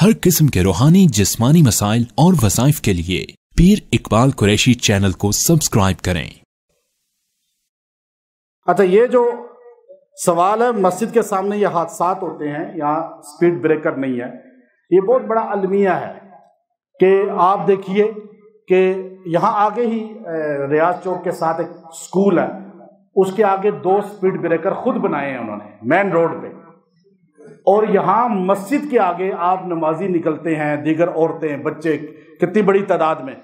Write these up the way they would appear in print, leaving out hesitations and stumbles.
हर किस्म के रूहानी जिस्मानी मसाइल और वज़ाइफ के लिए पीर इकबाल कुरैशी चैनल को सब्सक्राइब करें। अच्छा, ये जो सवाल है, मस्जिद के सामने ये हादसात होते हैं, यहाँ स्पीड ब्रेकर नहीं है, ये बहुत बड़ा अलमिया है कि आप देखिए कि यहाँ आगे ही रियाज चौक के साथ एक स्कूल है, उसके आगे 2 स्पीड ब्रेकर खुद बनाए हैं उन्होंने मेन रोड पे। और यहाँ मस्जिद के आगे आप नमाजी निकलते हैं, दीगर औरतें, बच्चे, कितनी बड़ी तादाद में।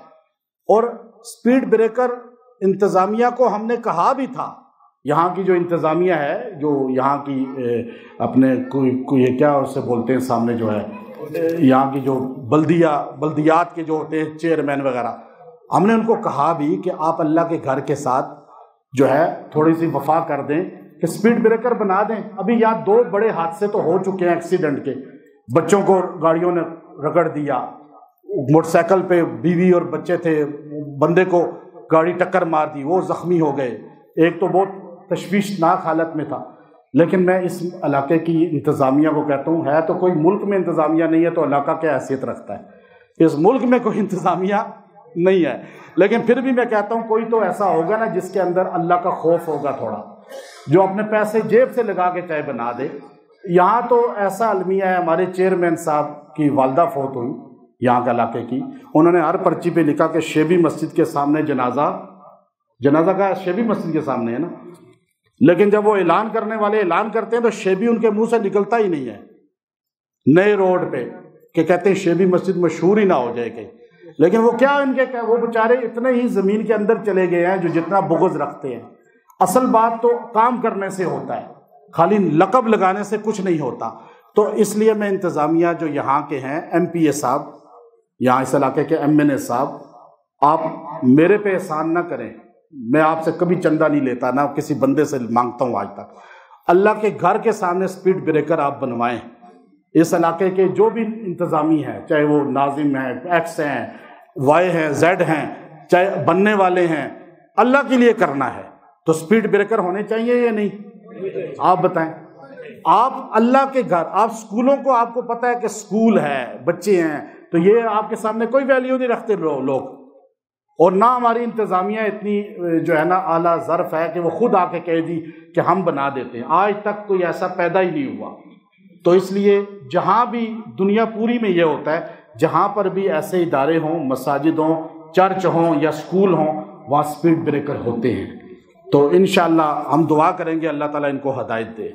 और स्पीड ब्रेकर इंतज़ामिया को हमने कहा भी था, यहाँ की जो इंतज़ामिया है, जो यहाँ की अपने कोई क्या उसे बोलते हैं, सामने जो है यहाँ की जो बल्दियात के जो होते हैं चेयरमैन वगैरह, हमने उनको कहा भी कि आप अल्लाह के घर के साथ जो है थोड़ी सी वफा कर दें कि स्पीड ब्रेकर बना दें। अभी यहाँ 2 बड़े हादसे तो हो चुके हैं एक्सीडेंट के, बच्चों को गाड़ियों ने रगड़ दिया, मोटरसाइकिल पे बीवी और बच्चे थे, बंदे को गाड़ी टक्कर मार दी, वो ज़ख्मी हो गए। एक तो बहुत तशवीशनाक हालत में था। लेकिन मैं इस इलाके की इंतज़ामिया को कहता हूँ, है तो कोई मुल्क में इंतज़ामिया नहीं है तो इलाका क्या हैसियत रखता है। इस मुल्क में कोई इंतज़ामिया नहीं है, लेकिन फिर भी मैं कहता हूँ कोई तो ऐसा होगा ना जिसके अंदर अल्लाह का खौफ होगा थोड़ा, जो अपने पैसे जेब से लगा के चाहे बना दे। यहाँ तो ऐसा अलमिया है, हमारे चेयरमैन साहब की वालदा फौत हुई यहाँ के इलाके की, उन्होंने हर पर्ची पे लिखा कि शेबी मस्जिद के सामने जनाजा का शेबी मस्जिद के सामने है ना। लेकिन जब वो ऐलान करने वाले ऐलान करते हैं तो शेबी उनके मुंह से निकलता ही नहीं है नए रोड पे, कि कहते हैं शेबी मस्जिद मशहूर ही ना हो जाए कहीं। लेकिन वो क्या वो बेचारे इतने ही ज़मीन के अंदर चले गए हैं जो जितना बुग़्ज़ रखते हैं। असल बात तो काम करने से होता है, खाली लक़ब लगाने से कुछ नहीं होता। तो इसलिए मैं इंतज़ामिया जो यहाँ के हैं, MPA साहब, यहाँ इस इलाके के MNA साहब, आप मेरे पे एहसान ना करें, मैं आपसे कभी चंदा नहीं लेता, ना किसी बंदे से मांगता हूँ आज तक। अल्लाह के घर के सामने स्पीड ब्रेकर आप बनवाएं। इस इलाके के जो भी इंतज़ामी हैं, चाहे वो नाजिम हैं, X हैं, Y हैं, Z हैं, चाहे बनने वाले हैं, अल्लाह के लिए करना है तो स्पीड ब्रेकर होने चाहिए या नहीं? आप बताएं। आप अल्लाह के घर, आप स्कूलों को, आपको पता है कि स्कूल है, बच्चे हैं, तो ये आपके सामने कोई वैल्यू नहीं रखते लोग। और ना हमारी इंतज़ामिया इतनी जो है ना आला ज़र्फ़ है कि वो खुद आके कह दी कि हम बना देते हैं। आज तक कोई ऐसा पैदा ही नहीं हुआ। तो इसलिए जहाँ भी दुनिया पूरी में ये होता है, जहाँ पर भी ऐसे इदारे हों, मसाजिद हों, चर्च हों या स्कूल हों, वहाँ स्पीड ब्रेकर होते हैं। तो इंशाअल्लाह हम दुआ करेंगे अल्लाह ताला इनको हदायत दे।